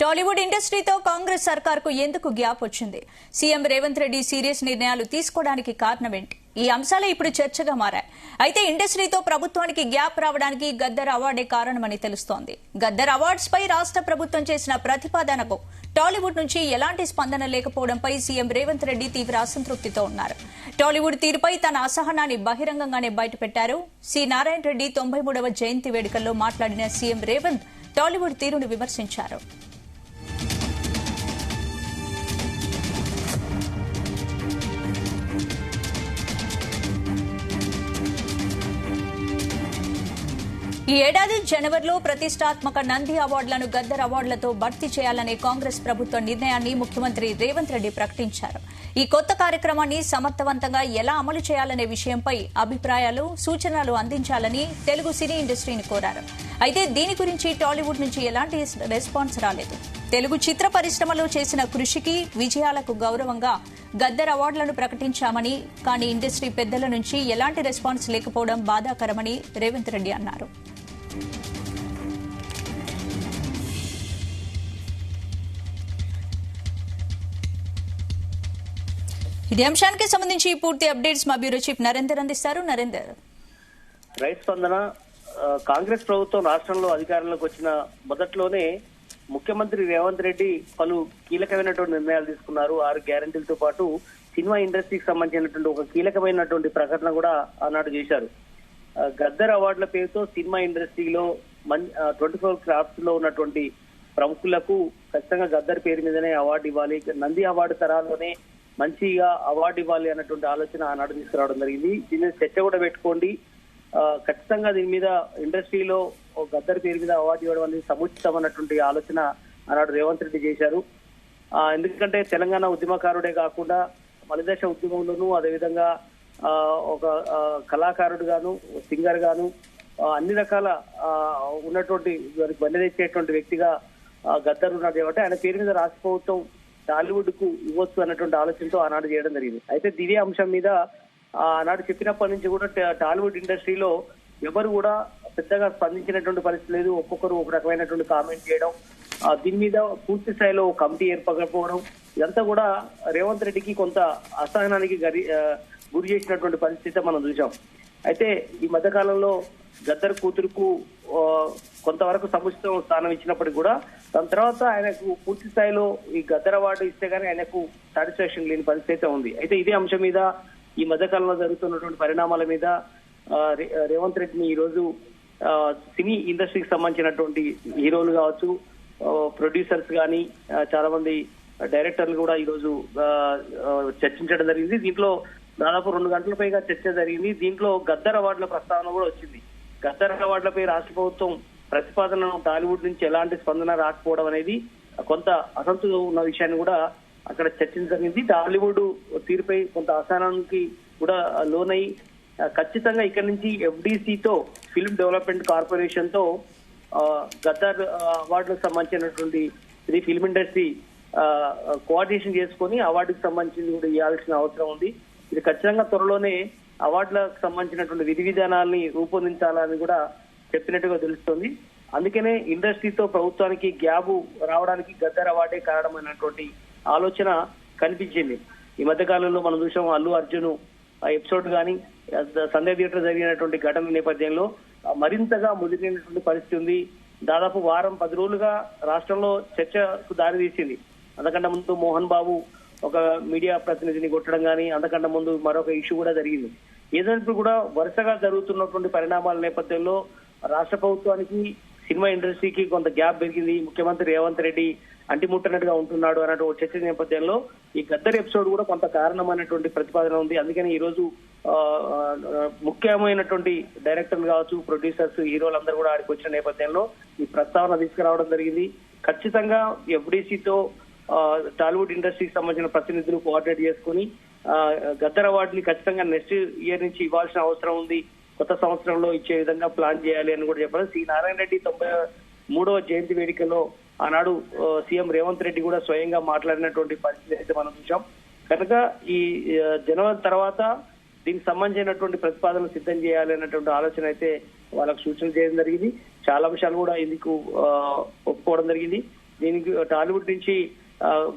టాలీవుడ్ ఇండస్ట్రీతో కాంగ్రెస్ సర్కార్కు ఎందుకు గ్యాప్ వచ్చింది? CM Revanth Reddy serious నిర్ణయాలు తీసుకోవడానికి కారణమేంటి? ఈ అంశాలే ఇప్పుడు చర్చగా మారాయి. అయితే ఇండస్ట్రీతో ప్రభుత్వానికి గ్యాప్ రావడానికి గద్దర్ అవార్డే కారణమని తెలుస్తోంది. గద్దర్ అవార్డ్స్ పై రాష్ట్ర ప్రభుత్వం చేసిన ప్రతిపాదనకు టాలీవుడ్ నుంచి ఎలాంటి స్పందన లేకపోవడంపై సీఎం రేవంత్ రెడ్డి తీవ్ర అసంతృప్తితో ఉన్నారు. టాలీవుడ్ తీరుపై తన అసహనాన్ని బహిరంగంగానే బయటపెట్టారు. సి నారాయణ రెడ్డి 93వ జయంతి వేడుకల్లో మాట్లాడిన సీఎం రేవంత్ టాలీవుడ్ తీరును విమర్శించారు. ఈ ఏడాది జనవరిలో ప్రతిష్టాత్మక నంది అవార్డులను గద్దర్ అవార్డులతో భర్తీ చేయాలనే కాంగ్రెస్ ప్రభుత్వ నిర్ణయాన్ని ముఖ్యమంత్రి రేవంత్ రెడ్డి ప్రకటించారు. ఈ కొత్త కార్యక్రమాన్ని సమర్థవంతంగా ఎలా అమలు చేయాలనే విషయంపై అభిప్రాయాలు, సూచనలు అందించాలని తెలుగు సినీ ఇండస్ట్రీని కోరారు. అయితే దీని గురించి టాలీవుడ్ నుంచి ఎలాంటి రెస్పాన్స్ రాలేదు. తెలుగు చిత్ర పరిశ్రమలో చేసిన కృషికి, విజయాలకు గౌరవంగా గద్దర్ అవార్డులను ప్రకటించామని, కానీ ఇండస్ట్రీ పెద్దల నుంచి ఎలాంటి రెస్పాన్స్ లేకపోవడం బాధాకరమని రేవంత్ రెడ్డి అన్నారు. ఇదే అంశానికి సంబంధించి పూర్తి అప్డేట్స్ మా బ్యూరో చీఫ్ నరేందర్ అందిస్తారు. నరేందర్, రైట్ స్పందన. కాంగ్రెస్ ప్రభుత్వం రాష్ట్రంలో అధికారంలోకి వచ్చిన మొదట్లోనే ముఖ్యమంత్రి రేవంత్ రెడ్డి పలు కీలకమైనటువంటి నిర్ణయాలు తీసుకున్నారు. 6 గ్యారంటీలతో పాటు సినిమా ఇండస్ట్రీకి సంబంధించినటువంటి ఒక కీలకమైనటువంటి ప్రకటన కూడా ఆనాడు చేశారు. గద్దర్ అవార్డుల పేరుతో సినిమా ఇండస్ట్రీలో 24 క్రాఫ్ట్స్ లో ఉన్నటువంటి ప్రముఖులకు ఖచ్చితంగా గద్దర్ పేరు మీదనే అవార్డు ఇవ్వాలి, నంది అవార్డు తరాల్లోనే మంచిగా అవార్డు ఇవ్వాలి అన్నటువంటి ఆలోచన ఆనాడు తీసుకురావడం జరిగింది. దీని మీద చర్చ కూడా పెట్టుకోండి, ఖచ్చితంగా దీని మీద ఇండస్ట్రీలో గద్దర్ పేరు మీద అవార్డు ఇవ్వడం అనేది సముచితం అన్నటువంటి ఆలోచన ఆనాడు రేవంత్ రెడ్డి చేశారు. ఎందుకంటే తెలంగాణ ఉద్యమకారుడే కాకుండా మలిదశ ఉద్యమంలోనూ, అదేవిధంగా ఒక కళాకారుడు గాను, సింగర్ గాను, అన్ని రకాల ఉన్నటువంటి బండి తెచ్చేటువంటి వ్యక్తిగా గద్దర్ ఉన్నాడు కాబట్టి ఆయన పేరు మీద రాష్ట్ర ప్రభుత్వం టాలీవుడ్ కు ఇవ్వచ్చు అన్నటువంటి ఆలోచనతో ఆనాడు చేయడం జరిగింది. అయితే దివ్య అంశం మీద ఆనాడు చెప్పినప్పటి నుంచి కూడా టాలీవుడ్ ఇండస్ట్రీలో ఎవరు కూడా పెద్దగా స్పందించినటువంటి పరిస్థితి లేదు. ఒక్కొక్కరు ఒక రకమైనటువంటి కామెంట్ చేయడం, దీని మీద పూర్తి స్థాయిలో కమిటీ ఏర్పడకపోవడం, ఇదంతా కూడా రేవంత్ రెడ్డికి కొంత అసహనానికి గురి చేసినటువంటి పరిస్థితి మనం చూసాం. అయితే ఈ మధ్యకాలంలో గద్దర్ కూతురుకు కొంతవరకు సముచిత స్థానం ఇచ్చినప్పటికీ కూడా దాని తర్వాత ఆయనకు పూర్తి స్థాయిలో ఈ గద్దర్ అవార్డు ఇస్తే గానీ ఆయనకు సాటిస్ఫాక్షన్ లేని పరిస్థితి ఉంది. అయితే ఇదే అంశం మీద ఈ మధ్యకాలంలో జరుగుతున్నటువంటి పరిణామాల మీద రేవంత్ రెడ్డిని ఈ రోజు సినీ ఇండస్ట్రీకి సంబంధించినటువంటి హీరోలు కావచ్చు, ప్రొడ్యూసర్స్ కానీ, చాలా మంది డైరెక్టర్లు కూడా ఈ రోజు చర్చించడం జరిగింది. దీంట్లో దాదాపు 2 గంటల పైగా చర్చ జరిగింది. దీంట్లో గద్దర్ అవార్డుల ప్రస్తావన కూడా వచ్చింది. గద్దర్ అవార్డులపై రాష్ట్ర ప్రభుత్వం ప్రతిపాదనను టాలీవుడ్ నుంచి ఎలాంటి స్పందన రాకపోవడం అనేది కొంత అసంతృప్తి ఉన్న విషయాన్ని కూడా అక్కడ చర్చించగలిగింది. టాలీవుడ్ తీరుపై కొంత అసహనానికి కూడా లోనై ఖచ్చితంగా ఇక్కడి నుంచి ఎఫ్డిసితో, ఫిల్మ్ డెవలప్మెంట్ కార్పొరేషన్ తో గద్దర్ అవార్డులకు సంబంధించినటువంటి ఇది ఫిల్మ్ ఇండస్ట్రీ కోఆర్డినేషన్ చేసుకుని అవార్డుకి సంబంధించింది కూడా ఇవ్వాల్సిన అవసరం ఉంది. ఇది ఖచ్చితంగా త్వరలోనే అవార్డులకు సంబంధించినటువంటి విధి విధానాలని రూపొందించాలని కూడా చెప్పినట్టుగా తెలుస్తోంది. అందుకనే ఇండస్ట్రీతో ప్రభుత్వానికి గ్యాప్ రావడానికి గద్దర్ అవార్డే కారణమైనటువంటి ఆలోచన కనిపించింది. ఈ మధ్య కాలంలో మనం చూసాం, అల్లు అర్జున్ ఎపిసోడ్ కానీ, సంధ్య థియేటర్ జరిగినటువంటి ఘటన నేపథ్యంలో మరింతగా ముదిరినటువంటి పరిస్థితి ఉంది. దాదాపు వారం 10 రోజులుగా రాష్ట్రంలో చర్చకు దారితీసింది. అంతకంటే ముందు మోహన్ బాబు ఒక మీడియా ప్రతినిధిని కొట్టడం కానీ, అంతకంటే ముందు మరొక ఇష్యూ కూడా జరిగింది. ఏదైనా కూడా వరుసగా జరుగుతున్నటువంటి పరిణామాల నేపథ్యంలో రాష్ట్ర ప్రభుత్వానికి, సినిమా ఇండస్ట్రీకి కొంత గ్యాప్ పెరిగింది. ముఖ్యమంత్రి రేవంత్ రెడ్డి అంటిముట్టనట్టుగా ఉంటున్నాడు అన్నటువంటి చర్చ నేపథ్యంలో ఈ గద్దర్ ఎపిసోడ్ కూడా కొంత కారణమైనటువంటి ప్రతిపాదన ఉంది. అందుకని ఈ రోజు ముఖ్యమైనటువంటి డైరెక్టర్లు కావచ్చు, ప్రొడ్యూసర్స్, హీరోలందరూ కూడా ఆడికి వచ్చిన నేపథ్యంలో ఈ ప్రస్తావన తీసుకురావడం జరిగింది. ఖచ్చితంగా ఎఫ్డిసితో టాలీవుడ్ ఇండస్ట్రీకి సంబంధించిన ప్రతినిధులు కోఆర్డినేట్ చేసుకుని గద్దర్ అవార్డుని ఖచ్చితంగా నెక్స్ట్ ఇయర్ నుంచి ఇవ్వాల్సిన అవసరం ఉంది. కొత్త సంవత్సరంలో ఇచ్చే విధంగా ప్లాన్ చేయాలి అని కూడా చెప్పారు. సి నారాయణ రెడ్డి 93వ జయంతి వేడుకలో ఆనాడు సీఎం రేవంత్ రెడ్డి కూడా స్వయంగా మాట్లాడినటువంటి పరిస్థితి అయితే మనం చూసాం. కనుక ఈ జనవరి తర్వాత దీనికి సంబంధించినటువంటి ప్రతిపాదనలు సిద్ధం చేయాలి అన్నటువంటి ఆలోచన అయితే వాళ్ళకు సూచన చేయడం జరిగింది. చాలా అంశాలు కూడా ఇందుకు ఒప్పుకోవడం జరిగింది. దీనికి టాలీవుడ్ నుంచి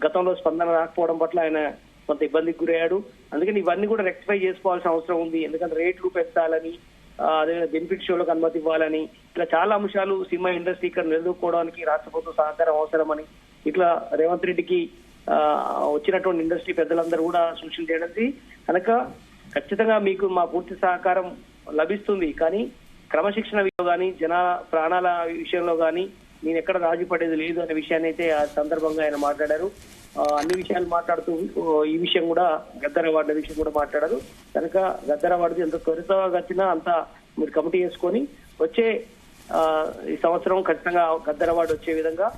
గతంలో స్పందన రాకపోవడం పట్ల ఆయన కొంత ఇబ్బందికి గురయ్యాడు. అందుకని ఇవన్నీ కూడా రెక్టిఫై చేసుకోవాల్సిన అవసరం ఉంది. ఎందుకంటే రేట్లు పెంచాలని, అదే బెనిఫిట్ షోలకు అనుమతి ఇవ్వాలని, ఇట్లా చాలా అంశాలు సినిమా ఇండస్ట్రీ ఇక్కడ నిలదొక్కుకోవడానికి రాష్ట్ర ప్రభుత్వం సహకారం అవసరమని ఇట్లా రేవంత్ రెడ్డికి వచ్చినటువంటి ఇండస్ట్రీ పెద్దలందరూ కూడా సూచనలు చేయడానికి కనుక ఖచ్చితంగా మీకు మా పూర్తి సహకారం లభిస్తుంది. కానీ క్రమశిక్షణ విషయంలో కానీ, జన ప్రాణాల విషయంలో కానీ నేను ఎక్కడ రాజీ పడేది లేదు అనే విషయాన్ని అయితే ఆ సందర్భంగా ఆయన మాట్లాడారు. అన్ని విషయాలు మాట్లాడుతూ ఈ విషయం కూడా గద్దర్ అవార్డు విషయం కూడా మాట్లాడారు. కనుక గద్దర్ అవార్డు ఎంత త్వరితగతిన అంత మీరు కమిటీ చేసుకొని వచ్చే ఈ సంవత్సరం ఖచ్చితంగా గద్దర్ అవార్డు వచ్చే విధంగా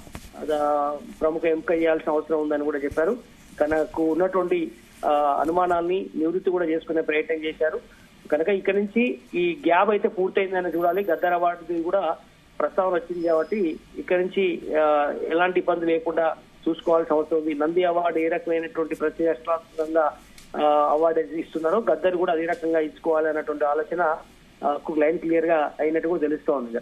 ప్రముఖ ఎంపిక చేయాల్సిన అవసరం ఉందని కూడా చెప్పారు. తనకు ఉన్నటువంటి అనుమానాన్ని నివృత్తి కూడా చేసుకునే ప్రయత్నం చేశారు. కనుక ఇక్కడి నుంచి ఈ గ్యాప్ అయితే పూర్తయిందని చూడాలి. గద్దర్ అవార్డు కూడా ప్రస్తావన వచ్చింది కాబట్టి ఇక్కడి నుంచి ఎలాంటి ఇబ్బంది లేకుండా చూసుకోవాల్సిన అవసరం ఉంది. నంది అవార్డు ఏ రకమైనటువంటి ప్రతిష్టాత్మకంగా అవార్డు ఇస్తున్నారో గద్దర్ కూడా అదే రకంగా ఇచ్చుకోవాలి అన్నటువంటి ఆలోచన లైన్ క్లియర్ గా అయినట్టు కూడా తెలుస్తోంది.